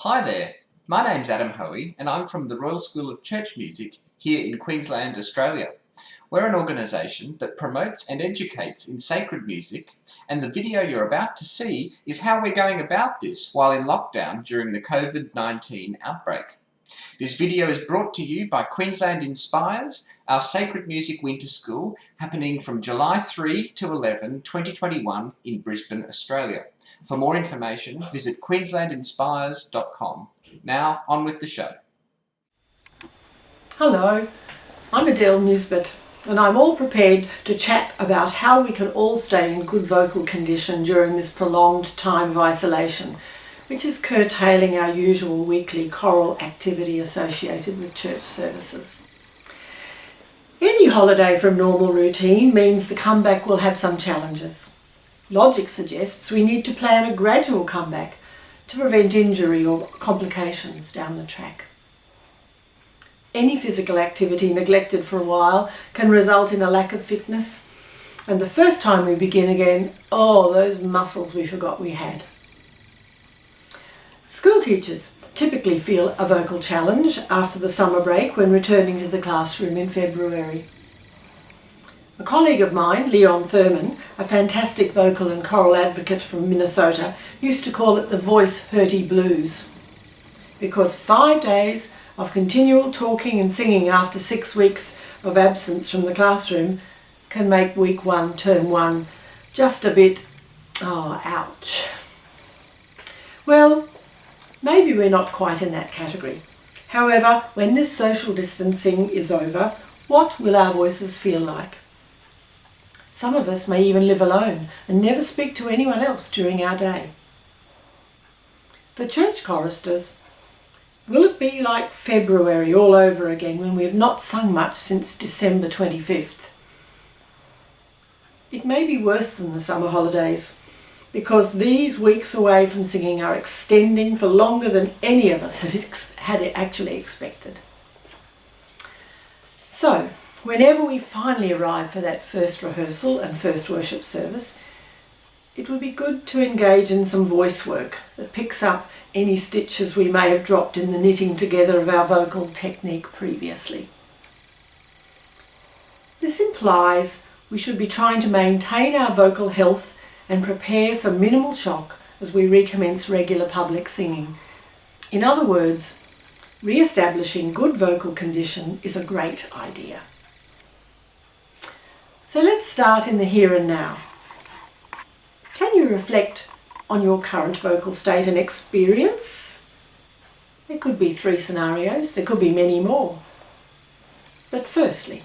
Hi there, my name's Adam Hoey and I'm from the Royal School of Church Music here in Queensland, Australia. We're an organisation that promotes and educates in sacred music, and the video you're about to see is how we're going about this while in lockdown during the COVID-19 outbreak. This video is brought to you by Queensland Inspires, our Sacred Music Winter School, happening from July 3 to 11, 2021 in Brisbane, Australia. For more information, visit queenslandinspires.com. Now, on with the show. Hello, I'm Adele Nisbet, and I'm all prepared to chat about how we can all stay in good vocal condition during this prolonged time of isolation, which is curtailing our usual weekly choral activity associated with church services. Any holiday from normal routine means the comeback will have some challenges. Logic suggests we need to plan a gradual comeback to prevent injury or complications down the track. Any physical activity neglected for a while can result in a lack of fitness, and the first time we begin again, those muscles we forgot we had. School teachers typically feel a vocal challenge after the summer break when returning to the classroom in February. A colleague of mine, Leon Thurman, a fantastic vocal and choral advocate from Minnesota, used to call it the voice hurty blues, because 5 days of continual talking and singing after 6 weeks of absence from the classroom can make week 1, term 1, just a bit, ouch. Well, maybe we're not quite in that category. However, when this social distancing is over, what will our voices feel like? Some of us may even live alone and never speak to anyone else during our day. For church choristers, will it be like February all over again when we have not sung much since December 25th? It may be worse than the summer holidays, because these weeks away from singing are extending for longer than any of us had actually expected. So, whenever we finally arrive for that first rehearsal and first worship service, it would be good to engage in some voice work that picks up any stitches we may have dropped in the knitting together of our vocal technique previously. This implies we should be trying to maintain our vocal health and prepare for minimal shock as we recommence regular public singing. In other words, re-establishing good vocal condition is a great idea. So let's start in the here and now. Can you reflect on your current vocal state and experience? There could be 3 scenarios, there could be many more. But firstly,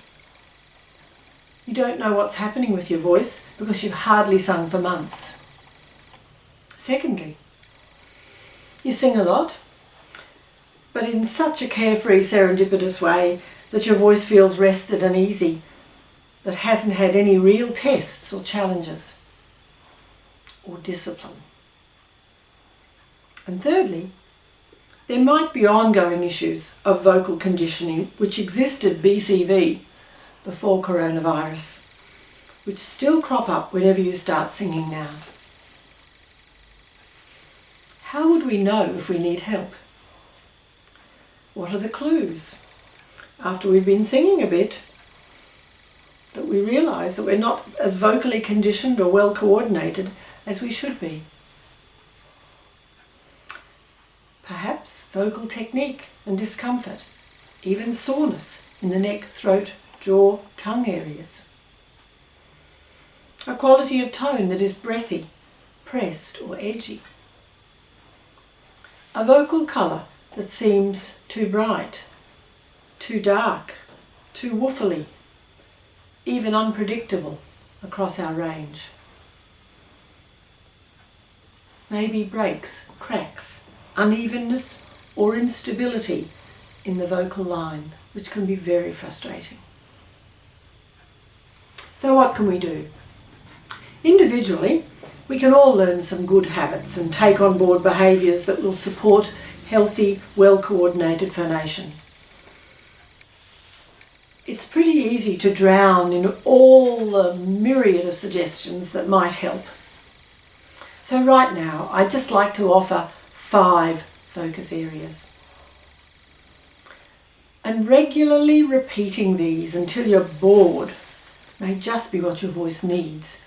you don't know what's happening with your voice because you've hardly sung for months. Secondly, you sing a lot, but in such a carefree, serendipitous way that your voice feels rested and easy, that hasn't had any real tests or challenges or discipline. And thirdly, there might be ongoing issues of vocal conditioning which existed BCV, before coronavirus, which still crop up whenever you start singing now. How would we know if we need help? What are the clues? After we've been singing a bit, that we realise that we're not as vocally conditioned or well coordinated as we should be. Perhaps vocal technique and discomfort, even soreness in the neck, throat, jaw, tongue areas. A quality of tone that is breathy, pressed or edgy. A vocal colour that seems too bright, too dark, too woofily, even unpredictable across our range. Maybe breaks, cracks, unevenness or instability in the vocal line, which can be very frustrating. So what can we do? Individually, we can all learn some good habits and take on board behaviours that will support healthy, well-coordinated phonation. It's pretty easy to drown in all the myriad of suggestions that might help. So right now, I'd just like to offer 5 focus areas. And regularly repeating these until you're bored may just be what your voice needs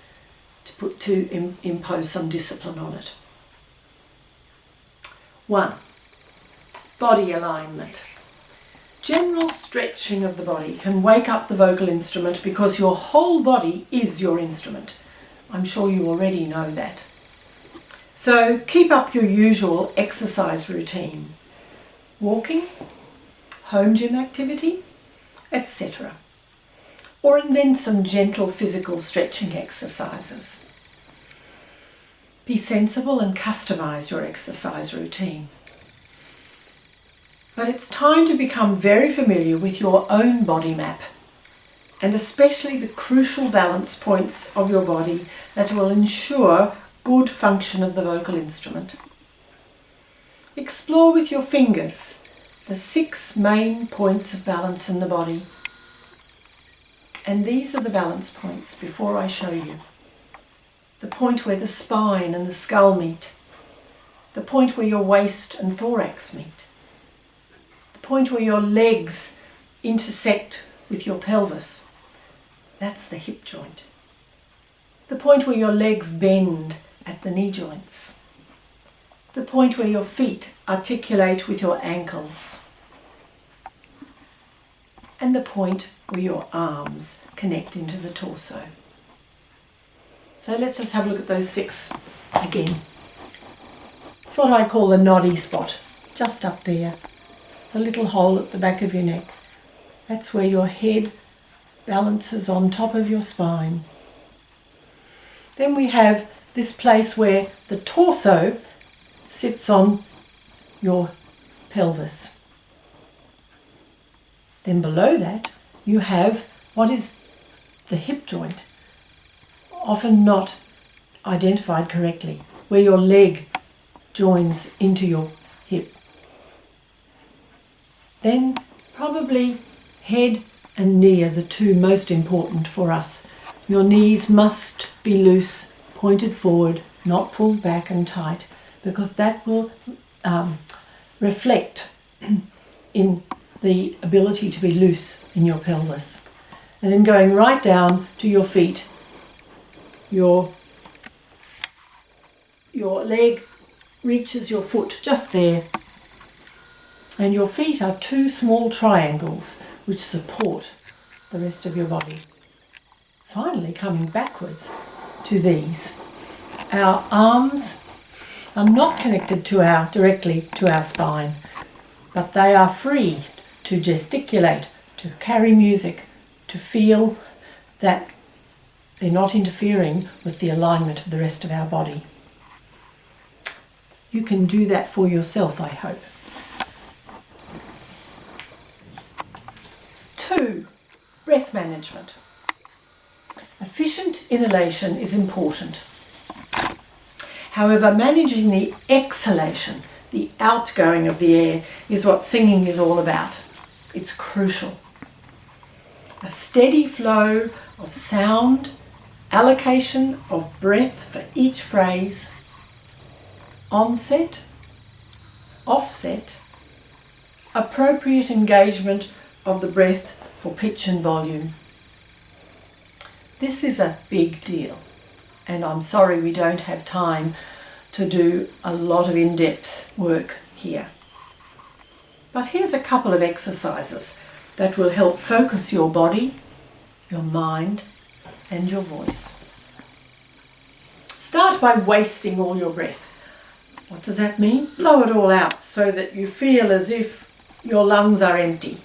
to impose some discipline on it. 1. Body alignment. General stretching of the body can wake up the vocal instrument because your whole body is your instrument. I'm sure you already know that. So keep up your usual exercise routine. Walking, home gym activity, etc. Or invent some gentle physical stretching exercises. Be sensible and customise your exercise routine. But it's time to become very familiar with your own body map, and especially the crucial balance points of your body that will ensure good function of the vocal instrument. Explore with your fingers the 6 main points of balance in the body. And these are the balance points before I show you. The point where the spine and the skull meet. The point where your waist and thorax meet. The point where your legs intersect with your pelvis. That's the hip joint. The point where your legs bend at the knee joints. The point where your feet articulate with your ankles. And the point where your arms connect into the torso. So let's just have a look at those 6 again. It's what I call the noddy spot, just up there. The little hole at the back of your neck. That's where your head balances on top of your spine. Then we have this place where the torso sits on your pelvis. Then below that you have what is the hip joint, often not identified correctly, where your leg joins into your hip. Then probably head and knee are the 2 most important for us. Your knees must be loose, pointed forward, not pulled back and tight, because that will reflect in the ability to be loose in your pelvis. And then going right down to your feet, your leg reaches your foot just there, and your feet are 2 small triangles which support the rest of your body. Finally, coming backwards to these, our arms are not connected directly to our spine, but they are free to gesticulate, to carry music, to feel that they're not interfering with the alignment of the rest of our body. You can do that for yourself, I hope. 2. Breath management. Efficient inhalation is important. However, managing the exhalation, the outgoing of the air, is what singing is all about. It's crucial. A steady flow of sound, allocation of breath for each phrase, onset, offset, appropriate engagement of the breath for pitch and volume. This is a big deal, and I'm sorry we don't have time to do a lot of in-depth work here. But here's a couple of exercises that will help focus your body, your mind, and your voice. Start by wasting all your breath. What does that mean? Blow it all out so that you feel as if your lungs are empty.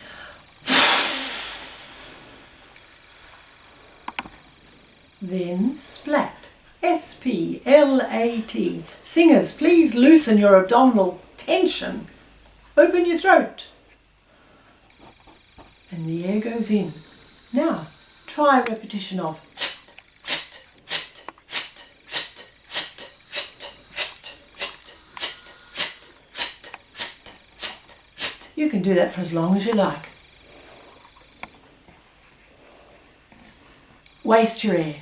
Then splat. S-P-L-A-T. Singers, please loosen your abdominal tension. Open your throat. And the air goes in. Now, try a repetition of. You can do that for as long as you like. Waste your air.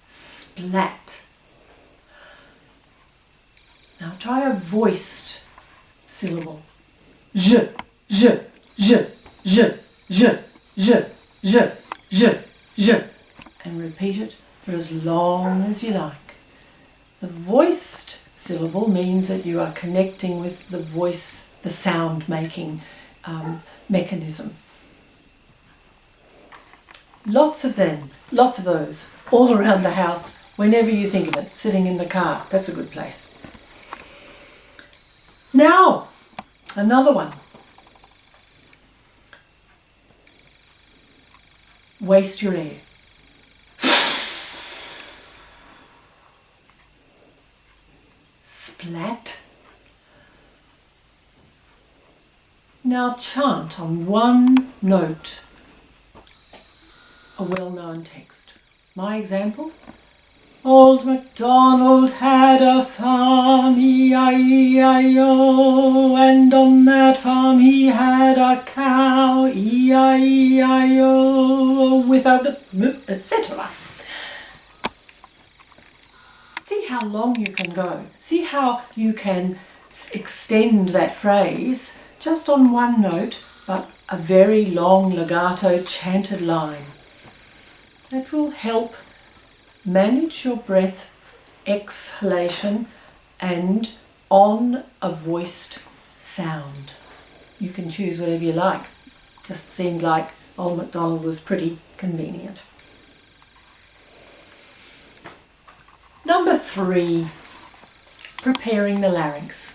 Splat. splat. Now try a voiced syllable. Je, je, je, je, je, je, je, je, je. And repeat it for as long as you like. The voiced syllable means that you are connecting with the voice, the sound making mechanism. Lots of them, lots of those, all around the house, whenever you think of it, sitting in the car. That's a good place. Now, another one. Waste your air. Splat. Now chant on one note a well-known text. My example: Old MacDonald had a farm, E-I-E-I-O, and on that farm he had a cow, E-I-E-I-O, without a etc. See how long you can go. See how you can extend that phrase just on one note, but a very long legato chanted line. That will help manage your breath, exhalation, and on a voiced sound. You can choose whatever you like. Just seemed like Old MacDonald was pretty convenient. Number 3, preparing the larynx.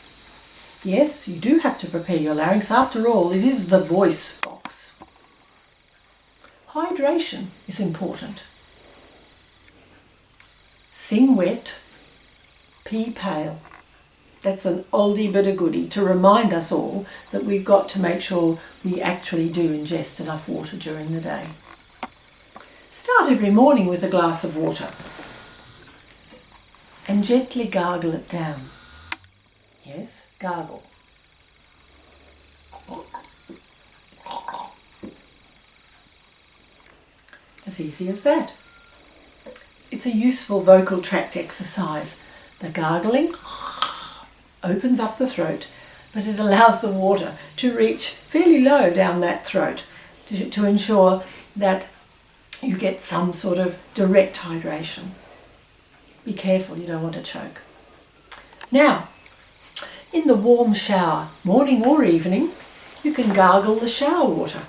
Yes, you do have to prepare your larynx. After all, it is the voice box. Hydration is important. Sing wet, pee pale. That's an oldie but a goodie to remind us all that we've got to make sure we actually do ingest enough water during the day. Start every morning with a glass of water and gently gargle it down. Yes, gargle. As easy as that. It's a useful vocal tract exercise. The gargling opens up the throat, but it allows the water to reach fairly low down that throat to ensure that you get some sort of direct hydration. Be careful, you don't want to choke. Now, in the warm shower, morning or evening, you can gargle the shower water.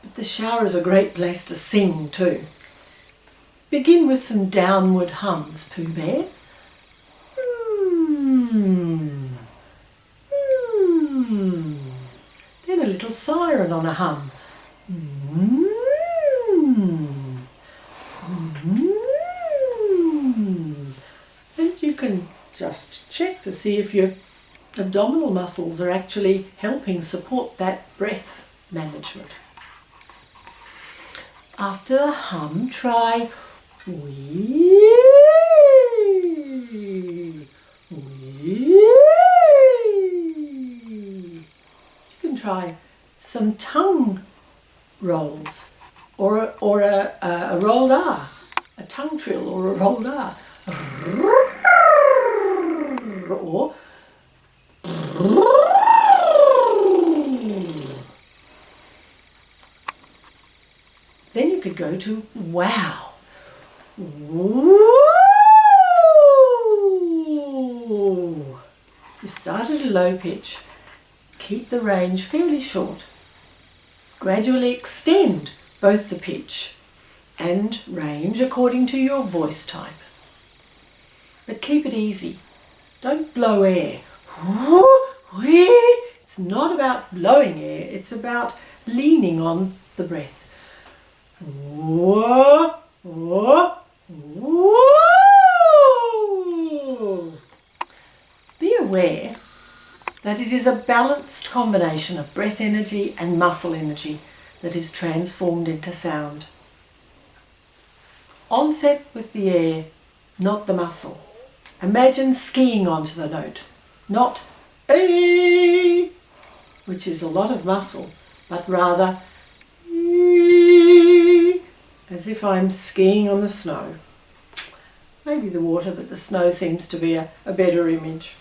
But the shower is a great place to sing too. Begin with some downward hums, Pooh Bear. Then a little siren on a hum. And you can just check to see if your abdominal muscles are actually helping support that breath management. After the hum, try wee, wee. You can try some tongue rolls or a rolled R, a tongue trill or a rolled R. Or then you could go to wow. Woo. You start at a low pitch. Keep the range fairly short. Gradually extend both the pitch and range according to your voice type. But keep it easy. Don't blow air. It's not about blowing air, it's about leaning on the breath. Be aware that it is a balanced combination of breath energy and muscle energy that is transformed into sound. Onset with the air, not the muscle. Imagine skiing onto the note, not a, which is a lot of muscle, but rather as if I'm skiing on the snow. Maybe the water, but the snow seems to be a better image.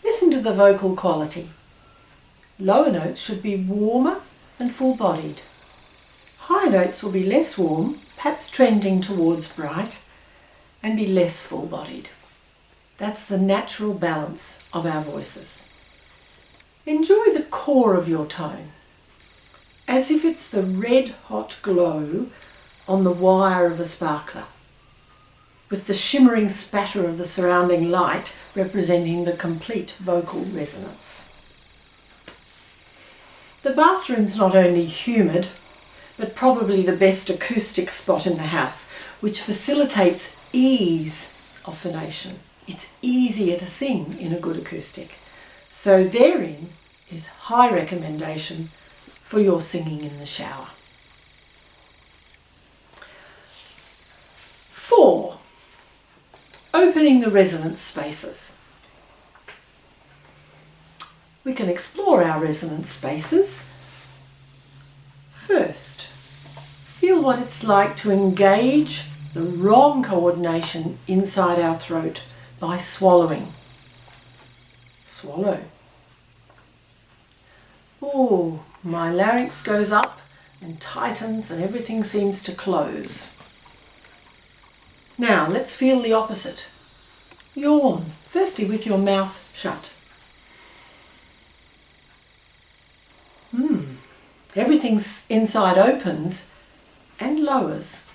Listen to the vocal quality. Lower notes should be warmer and full-bodied. Higher notes will be less warm, perhaps trending towards bright, and be less full-bodied. That's the natural balance of our voices. Enjoy the core of your tone, as if it's the red-hot glow on the wire of a sparkler, with the shimmering spatter of the surrounding light representing the complete vocal resonance. The bathroom's not only humid, but probably the best acoustic spot in the house, which facilitates ease of phonation. It's easier to sing in a good acoustic. So therein is high recommendation for your singing in the shower. 4. Opening the resonance spaces. We can explore our resonance spaces. First, feel what it's like to engage the wrong coordination inside our throat by swallowing. Swallow. Oh, my larynx goes up and tightens and everything seems to close. Now let's feel the opposite. Yawn, firstly with your mouth shut. Everything inside opens and lowers.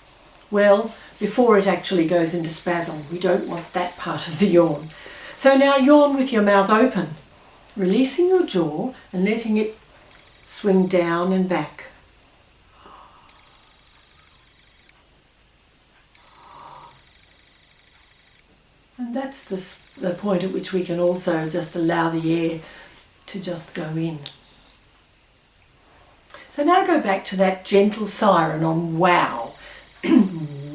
Well, before it actually goes into spasm. We don't want that part of the yawn. So now yawn with your mouth open, releasing your jaw and letting it swing down and back. And that's the point at which we can also just allow the air to just go in. So now go back to that gentle siren on wow.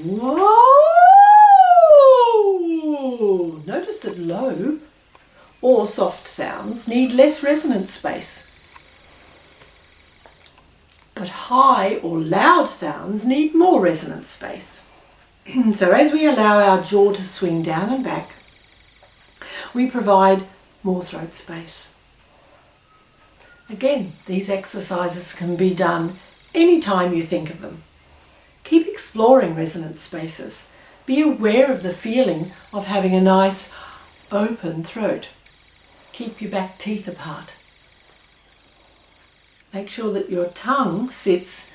Whoa! Notice that low or soft sounds need less resonance space. But high or loud sounds need more resonance space. So as we allow our jaw to swing down and back, we provide more throat space. Again, these exercises can be done anytime you think of them. Keep exploring resonance spaces. Be aware of the feeling of having a nice open throat. Keep your back teeth apart. Make sure that your tongue sits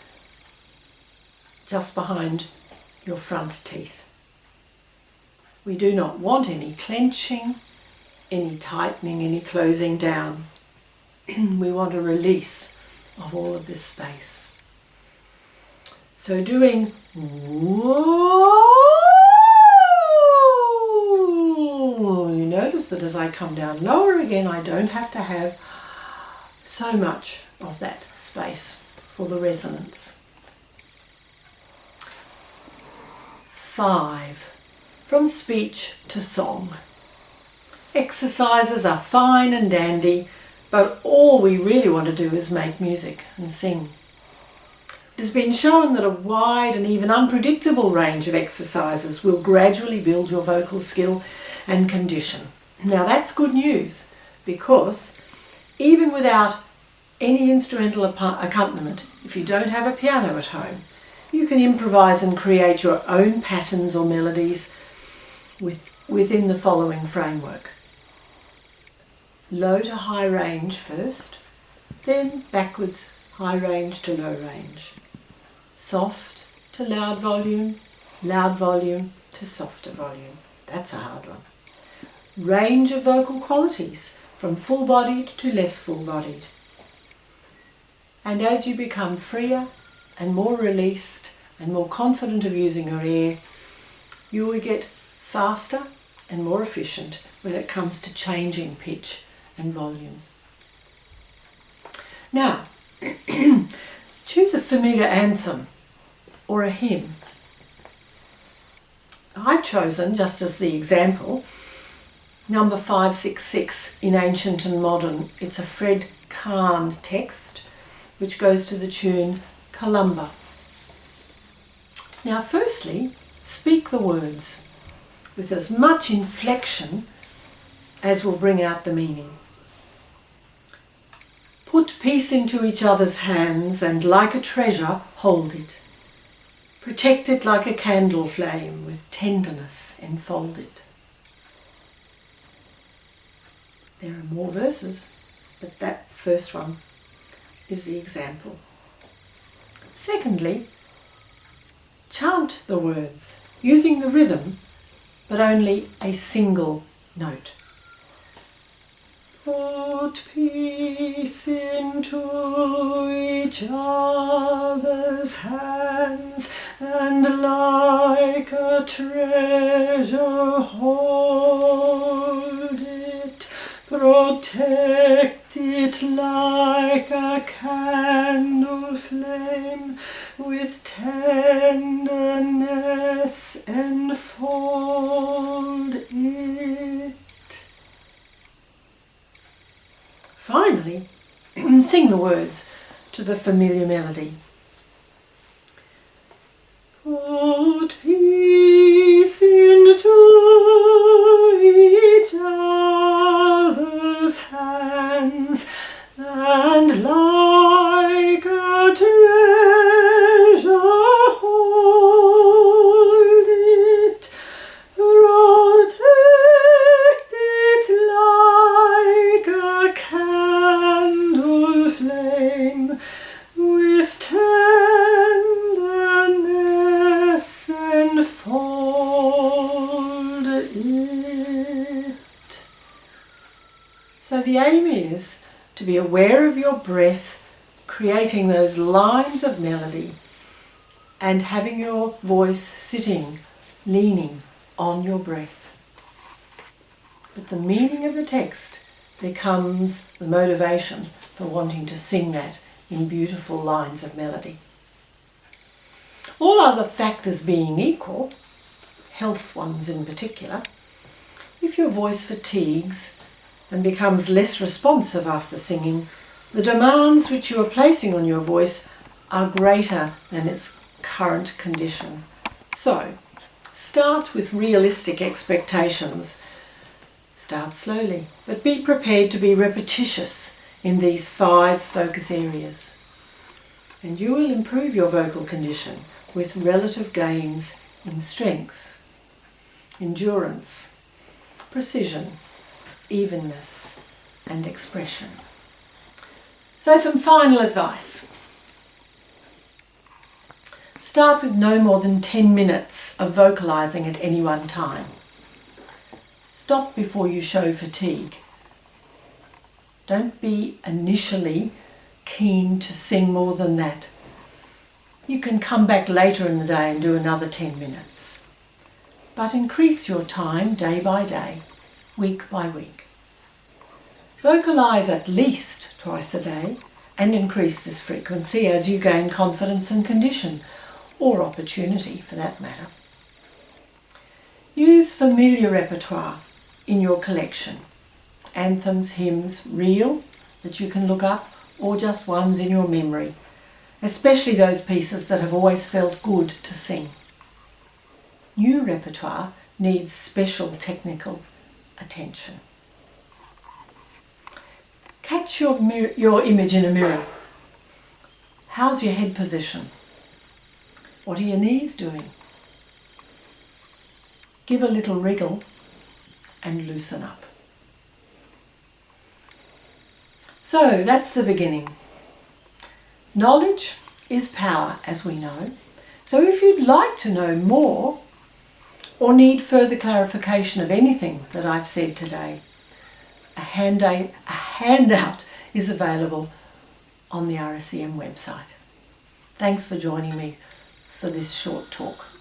just behind your front teeth. We do not want any clenching, any tightening, any closing down. We want a release of all of this space. So doing whoa, you notice that as I come down lower again, I don't have to have so much of that space for the resonance. 5. From speech to song. Exercises are fine and dandy, but all we really want to do is make music and sing. It has been shown that a wide and even unpredictable range of exercises will gradually build your vocal skill and condition. Now that's good news, because even without any instrumental accompaniment, if you don't have a piano at home, you can improvise and create your own patterns or melodies within the following framework. Low to high range first, then backwards high range to low range. Soft to loud volume to softer volume. That's a hard one. Range of vocal qualities, from full-bodied to less full-bodied. And as you become freer and more released and more confident of using your air, you will get faster and more efficient when it comes to changing pitch and volumes. Now, choose a familiar anthem or a hymn. I've chosen, just as the example, number 566 in Ancient and Modern. It's a Fred Kahn text which goes to the tune Columba. Now firstly, speak the words. with as much inflection as will bring out the meaning. Put peace into each other's hands and like a treasure hold it. Protect it like a candle flame, with tenderness enfold it. There are more verses, but that first one is the example. Secondly, chant the words using the rhythm, but only a single note. Put peace into each other's hands, and like a treasure hold it. Protect it like a candle flame, with tenderness enfold it. Finally, sing the words to the familiar melody. Put peace into each other's hands, and like a treasure hold it. Protect it like a candle flame, with tenderness enfold it. So the aim is to be aware of your breath, creating those lines of melody, and having your voice sitting, leaning on your breath. But the meaning of the text becomes the motivation for wanting to sing that in beautiful lines of melody. All other factors being equal, health ones in particular, if your voice fatigues and becomes less responsive after singing, the demands which you are placing on your voice are greater than its current condition. So, start with realistic expectations. Start slowly, but be prepared to be repetitious in these 5 focus areas. And you will improve your vocal condition with relative gains in strength, endurance, precision, evenness, and expression. So some final advice. Start with no more than 10 minutes of vocalizing at any one time. Stop before you show fatigue. Don't be initially keen to sing more than that. You can come back later in the day and do another 10 minutes. But increase your time day by day, week by week. Vocalize at least twice a day and increase this frequency as you gain confidence and condition, or opportunity for that matter. Use familiar repertoire in your collection. Anthems, hymns, real that you can look up, or just ones in your memory, especially those pieces that have always felt good to sing. New repertoire needs special technical attention. Catch your image in a mirror. How's your head position? What are your knees doing? Give a little wriggle and loosen up. So that's the beginning. Knowledge is power, as we know. So if you'd like to know more or need further clarification of anything that I've said today, a handout is available on the RSEM website. Thanks for joining me for this short talk.